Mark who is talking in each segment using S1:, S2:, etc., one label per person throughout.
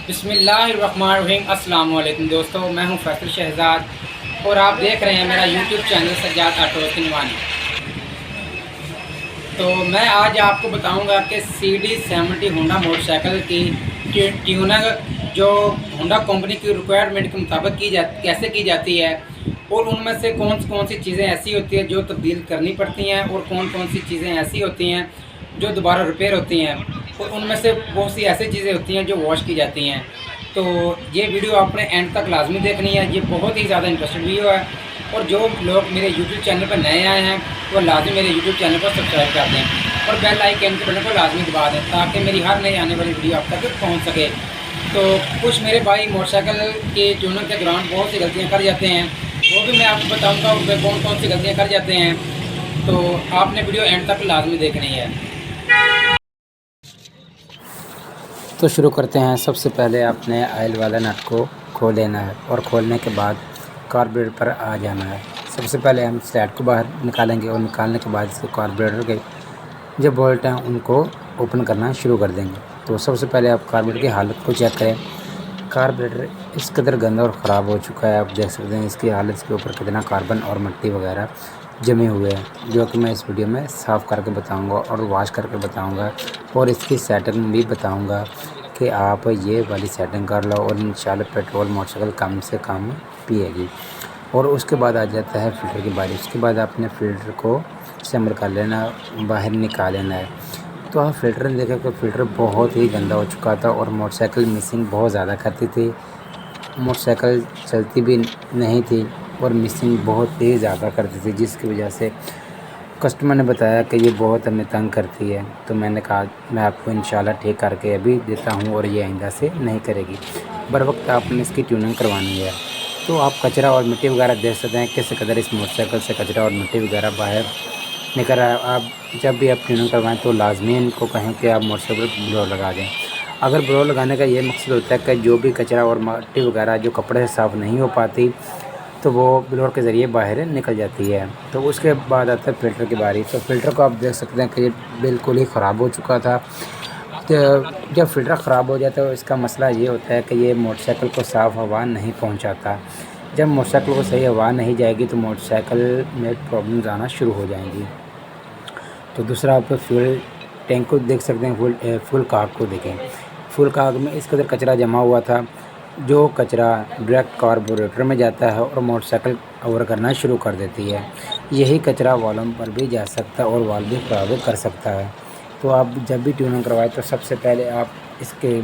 S1: बिस्मिल्लाहिर्रहमानिर्रहीम। अस्सलाम वालेकुम दोस्तों, मैं हूं फैसल शहजाद और आप देख रहे हैं मेरा यूट्यूब चैनल सज्जाद ऑटो किनवानी। तो मैं आज आपको बताऊंगा कि CD70 होंडा मोटरसाइकिल की ट्यूनिंग जो होंडा कंपनी की रिक्वायरमेंट के मुताबिक कैसे की जाती है, और उनमें से कौन सी चीज़ें ऐसी होती हैं जो तब्दील करनी पड़ती हैं और कौन सी चीज़ें ऐसी होती हैं जो दोबारा रिपेयर होती हैं, और उनमें से बहुत सी ऐसी चीज़ें होती हैं जो वॉश की जाती हैं। तो ये वीडियो आपने एंड तक लाजमी देखनी है, ये बहुत ही ज़्यादा इंटरेस्टिंग वीडियो है। और जो लोग मेरे यूट्यूब चैनल पर नए आए हैं वो लाजमी मेरे यूट्यूब चैनल को सब्सक्राइब कर दें और बेल आइकन के बटन को लाजमी दबा दें ताकि मेरी हर नई आने वाली वीडियो आप तक पहुंच सके। तो कुछ मेरे भाई मोटरसाइकिल के ट्यूनिंग के दौरान बहुत सी गलतियां कर जाते हैं, वो भी मैं आपको बताऊंगा वे कौन सी गलतियां कर जाते हैं। तो आपने वीडियो एंड तक लाजमी देखनी है। तो शुरू करते हैं। सबसे पहले आपने ऑयल वाला नट को खोल लेना है और खोलने के बाद कार्बोरेटर पर आ जाना है। सबसे पहले हम स्लैट को बाहर निकालेंगे और निकालने के बाद इसके कार्बोरेटर के जो बोल्ट हैं उनको ओपन करना शुरू कर देंगे। तो सबसे पहले आप कार्बोरेटर की हालत को चेक करें। कार्बोरेटर इस कदर गंदा और ख़राब हो चुका है, आप देख सकते हैं इसकी हालत के ऊपर कितना कार्बन और मिट्टी वगैरह जमे हुए हैं, जो कि मैं इस वीडियो में साफ़ करके बताऊंगा और वॉश करके बताऊंगा और इसकी सेटिंग भी बताऊंगा कि आप ये वाली सेटिंग कर लो और इंशाल्लाह पेट्रोल मोटरसाइकिल कम से कम पिएगी। और उसके बाद आ जाता है फ़िल्टर की बारी। उसके बाद आपने फ़िल्टर को असम्बल कर लेना, बाहर निकाल लेना है। तो आप फ़िल्टर ने देखा कि फ़िल्टर बहुत ही गंदा हो चुका था और मोटरसाइकिल मिसिंग बहुत ज़्यादा करती थी, मोटरसाइकिल चलती भी नहीं थी और मिसिंग बहुत ही ज़्यादा करती थी, जिसकी वजह से कस्टमर ने बताया कि ये बहुत हमें तंग करती है। तो मैंने कहा मैं आपको इंशाल्लाह ठीक करके अभी देता हूँ और ये आइंदा से नहीं करेगी। बर वक्त आपने इसकी ट्यूनिंग करवानी है। तो आप कचरा और मिट्टी वगैरह देख सकते हैं किस कदर इस मोटरसाइकिल से कचरा और मिट्टी वगैरह बाहर निकल रहा है। आप जब भी आप ट्यूनिंग करवाएं तो लाजमी इनको कहें कि आप मोटरसाइकिल पर ब्लोअर लगा दें। अगर ब्लोअर लगाने का ये मकसद होता है कि जो भी कचरा और मिट्टी वगैरह जो कपड़े से साफ़ नहीं हो पाती तो वो ब्लोअर के ज़रिए बाहर निकल जाती है। तो उसके बाद आता है फ़िल्टर की बारी। तो फ़िल्टर को आप देख सकते हैं कि ये बिल्कुल ही ख़राब हो चुका था। तो जब फ़िल्टर ख़राब हो जाता है तो इसका मसला ये होता है कि ये मोटरसाइकिल को साफ़ हवा नहीं पहुंचाता। जब मोटरसाइकिल को सही हवा नहीं जाएगी तो मोटरसाइकिल में प्रॉब्लम्स आना शुरू हो जाएंगी। तो दूसरा आप फ्यूल टैंक को देख सकते हैं, फुल काग को देखें। फुल काग में इस कदर कचरा जमा हुआ था, जो कचरा डायरेक्ट कार्बोरेटर में जाता है और मोटरसाइकिल ओवर करना शुरू कर देती है। यही कचरा वाल्व पर भी जा सकता है और वाल्व भी ख़राब कर सकता है। तो आप जब भी ट्यूनिंग करवाएं तो सबसे पहले आप इसके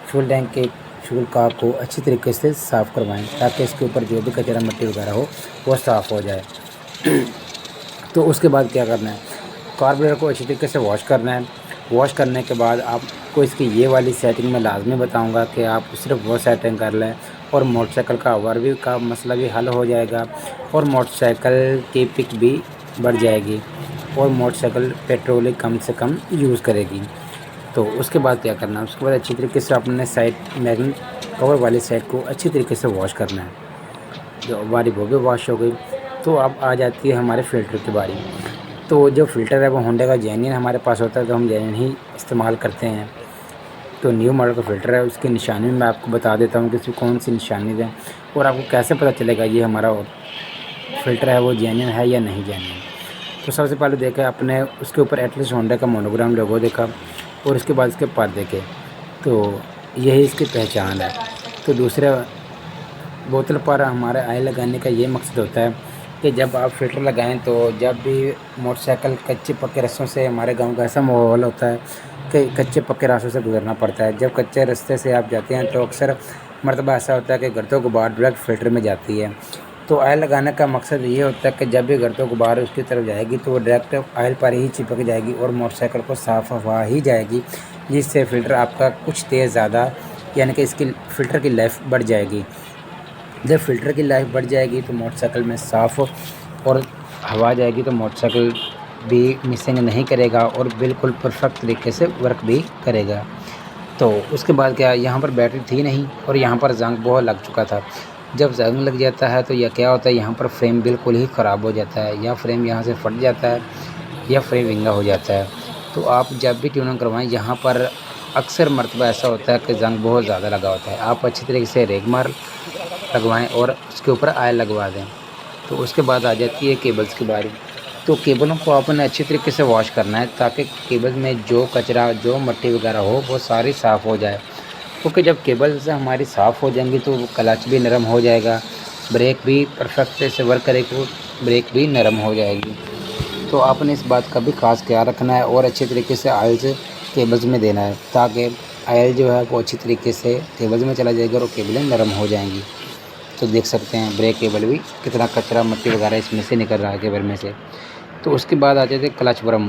S1: फ्यूल टैंक के फ्यूल काग को अच्छी तरीके से साफ़ करवाएं ताकि इसके ऊपर जो भी कचरा मिट्टी वगैरह हो वो साफ़ हो जाए। तो उसके बाद क्या करना है, कार्बोरेटर को अच्छी तरीके से वॉश करना है। वॉश करने के बाद आपको इसकी ये वाली सेटिंग में लाजमी बताऊंगा कि आप सिर्फ वो सेटिंग कर लें और मोटरसाइकिल का ओवरव्यू का मसला भी हल हो जाएगा और मोटरसाइकिल की पिक भी बढ़ जाएगी और मोटरसाइकिल पेट्रोल कम से कम यूज़ करेगी। तो उसके बाद क्या करना है, उसके बाद अच्छी तरीके से अपने साइड मैग्नेट कवर वाली साइड को अच्छी तरीके से वॉश करना है। जो हमारी वो भी वॉश हो गई तो अब आ जाती है हमारे फ़िल्टर की बारी। तो जो फ़िल्टर है वो होंडा का जेन्युइन हमारे पास होता है तो हम जेन्युइन ही इस्तेमाल करते हैं। तो न्यू मॉडल का फ़िल्टर है, उसकी निशानी मैं आपको बता देता हूँ कि इसमें कौन सी निशानी है और आपको कैसे पता चलेगा ये हमारा फ़िल्टर है वो जेन्युइन है या नहीं जेन्युइन। तो सबसे पहले देखा अपने उसके ऊपर एटलीस्ट होंडा का मोनोग्राम लोगो देखा और उसके बाद इसके पर्दे देखे, तो यही इसकी पहचान है। तो दूसरे बोतल पर हमारे ऑयल लगाने का ये मकसद होता है कि जब आप फ़िल्टर लगाएं तो जब भी मोटरसाइकिल कच्चे पक्के रास्तों से, हमारे गांव का ऐसा माहौल होता है कि कच्चे पक्के रास्तों से गुजरना पड़ता है। जब कच्चे रास्ते से आप जाते हैं तो अक्सर मरतबा ऐसा होता है कि गर्दों गुबार डायरेक्ट फ़िल्टर में जाती है। तो ऑयल लगाने का मकसद ये होता है कि जब भी गर्दों गुबार उसकी तरफ जाएगी तो वो डायरेक्ट ऑयल पर ही चिपक जाएगी और मोटरसाइकिल को साफ़ हवा ही जाएगी, जिससे फ़िल्टर आपका कुछ देर ज़्यादा यानी कि इसकी फ़िल्टर की लाइफ बढ़ जाएगी। जब फ़िल्टर की लाइफ बढ़ जाएगी तो मोटरसाइकिल में साफ़ और हवा जाएगी तो मोटरसाइकिल भी मिसिंग नहीं करेगा और बिल्कुल परफेक्ट तरीके से वर्क भी करेगा। तो उसके बाद क्या, यहाँ पर बैटरी थी नहीं और यहाँ पर जंग बहुत लग चुका था। जब जंग लग जाता है तो यह क्या होता है, यहाँ पर फ्रेम बिल्कुल ही ख़राब हो जाता है, या फ्रेम यहाँ से फट जाता है या फ्रेम विंगा हो जाता है। तो आप जब भी ट्यूनिंग करवाएं यहाँ पर अक्सर मर्तबा ऐसा होता है कि ज़ंग बहुत ज़्यादा लगा होता है। आप अच्छी तरीके से रेगमार लगवाएँ और उसके ऊपर आयल लगवा दें। तो उसके बाद आ जाती है केबल्स की बारी। तो केबलों को आपने अच्छी तरीके से वॉश करना है ताकि केबल में जो कचरा, जो मिट्टी वगैरह हो वो सारी साफ़ हो जाए। क्योंकि जब केबल्स हमारी साफ़ हो जाएंगी तो क्लच भी नरम हो जाएगा, ब्रेक भी परफेक्ट से वर्क करेगी, तो ब्रेक भी नरम हो जाएगी। तो आपने इस बात का भी ख़ास ख्याल रखना है और अच्छे तरीके से ऑयल केबल्स में देना है ताकि ऑयल जो है वो अच्छी तरीके से केबल्स में चला जाएगा और केबलें नरम हो जाएंगी। तो देख सकते हैं ब्रेक केबल भी कितना कचरा मिट्टी वगैरह इसमें से निकल रहा है केबल में से। तो उसके बाद आ जाते हैं क्लच वरम।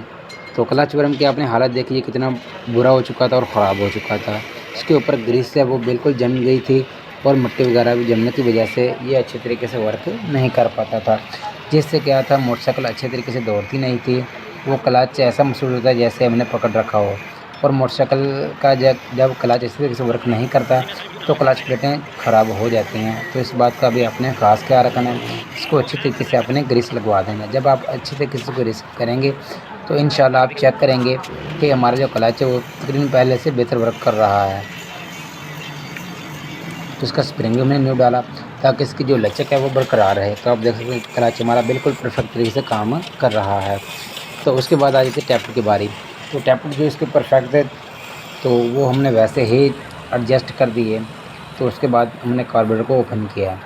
S1: तो क्लच वरम की आपने हालत देख ली कितना बुरा हो चुका था और ख़राब हो चुका था। इसके ऊपर ग्रीस है वो बिल्कुल जम गई थी और मिट्टी वगैरह भी जमने की वजह से ये अच्छे तरीके से वर्क नहीं कर पाता था, जिससे क्या था मोटरसाइकिल अच्छे तरीके से दौड़ती नहीं थी। वो क्लच ऐसा महसूस होता है जैसे हमने पकड़ रखा हो। और मोटरसाइकिल का जब क्लच इस तरीके से वर्क नहीं करता तो क्लच प्लेटें ख़राब हो जाती हैं। तो इस बात का भी आपने ख़ास ख्याल रखना है। इसको अच्छी तरीके से आपने ग्रीस लगवा देना। जब आप अच्छी तरीके से ग्रीस करेंगे तो इंशाल्लाह आप चेक करेंगे कि हमारा जो क्लच है वो तकरीबन पहले से बेहतर वर्क कर रहा है। तो इसका स्प्रिंग भी मैंने न्यू डाला ताकि इसकी जो लचक है वो बरकरार रहे। तो आप देख सकते हैं क्लच हमारा बिल्कुल परफेक्ट तरीके से काम कर रहा है। तो उसके बाद आ जाती है टैपलेट की बारी। तो टैपलेट जो इसके परफेक्ट है तो वो हमने वैसे ही एडजस्ट कर दिए। तो उसके बाद हमने कार्बोरेटर को ओपन किया।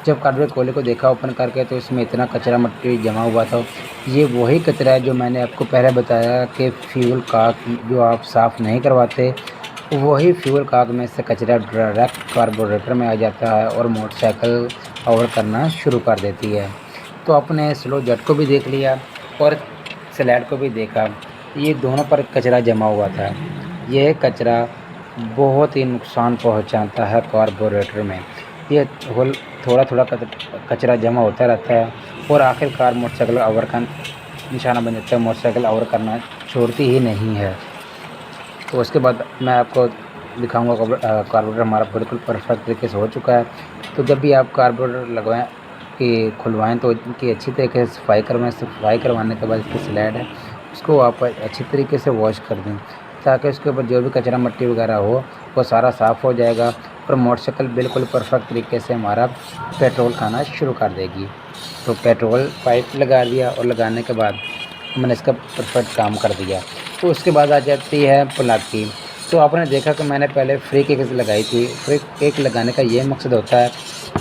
S1: जब कार्बोरेटर खोले को देखा ओपन करके तो इसमें इतना कचरा मिट्टी जमा हुआ था। ये वही कचरा है जो मैंने आपको पहले बताया कि फ्यूल काक जो आप साफ़ नहीं करवाते, वही फ्यूल काक में से कचरा डायरेक्ट कार्बोरेटर में आ जाता है और मोटरसाइकिल ओवर करना शुरू कर देती है। तो आपने स्लो जेट को भी देख लिया और स्लैड को भी देखा, ये दोनों पर कचरा जमा हुआ था। यह कचरा बहुत ही नुकसान पहुंचाता है कार्बोरेटर में। ये थोड़ा थोड़ा कचरा जमा होता रहता है और आखिरकार मोटरसाइकिल ओवर का निशाना बन जाता है। मोटरसाइकिल ओवर करना छोड़ती ही नहीं है। तो उसके बाद मैं आपको दिखाऊंगा कार्बोरेटर हमारा बिल्कुल परफेक्ट तरीके से हो चुका है। तो जब भी आप कार्बोरेटर लगवाएं कि खुलवाएं तो इनकी अच्छी तरीके से सफाई करवाएं। सफाई करवाने के बाद इसकी स्लैड है उसको आप अच्छी तरीके से वॉश कर दें ताकि उसके ऊपर जो भी कचरा मिट्टी वगैरह हो वो सारा साफ़ हो जाएगा और मोटरसाइकिल बिल्कुल परफेक्ट तरीके से हमारा पेट्रोल खाना शुरू कर देगी। तो पेट्रोल पाइप लगा दिया और लगाने के बाद मैंने इसका परफेक्ट काम कर दिया। तो उसके बाद आ जाती है प्लग की। तो आपने देखा कि मैंने पहले फ्री किक लगाई थी। फ्री किक लगाने का ये मकसद होता है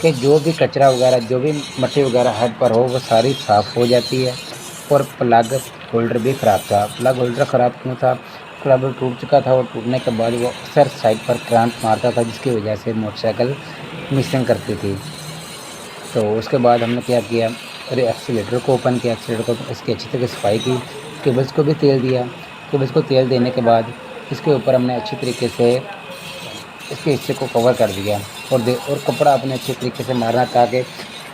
S1: कि जो भी कचरा वगैरह जो भी मिट्टी वगैरह हेड पर हो वो सारी साफ़ हो जाती है। और प्लग होल्डर भी ख़राब था। प्लग होल्डर ख़राब क्यों था? प्लग होल्डर टूट चुका था और टूटने के बाद वो अक्सर साइड पर करंट मारता था जिसकी वजह से मोटरसाइकिल मिसिंग करती थी। तो उसके बाद हमने क्या किया, अरे एक्सीलेटर को ओपन किया, एक्सीलेटर को इसकी अच्छी तरह सफाई की, केबल्स को भी तेल दिया। केबल्स को तेल देने के बाद इसके ऊपर हमने अच्छी तरीके से इसके हिस्से को कवर कर दिया और कपड़ा अपने अच्छे तरीके से मारना ताकि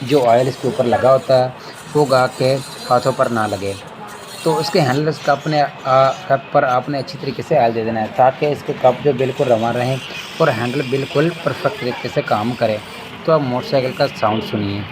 S1: जो ऑयल इसके ऊपर लगा होता है वो गा के हाथों पर ना लगे। तो उसके हैंडल्स का अपने कप पर आपने अच्छी तरीके से ऑयल दे देना है ताकि इसके कप जो बिल्कुल रवा रहें और हैंडल बिल्कुल परफेक्ट तरीके से काम करे। तो अब मोटरसाइकिल का साउंड सुनिए।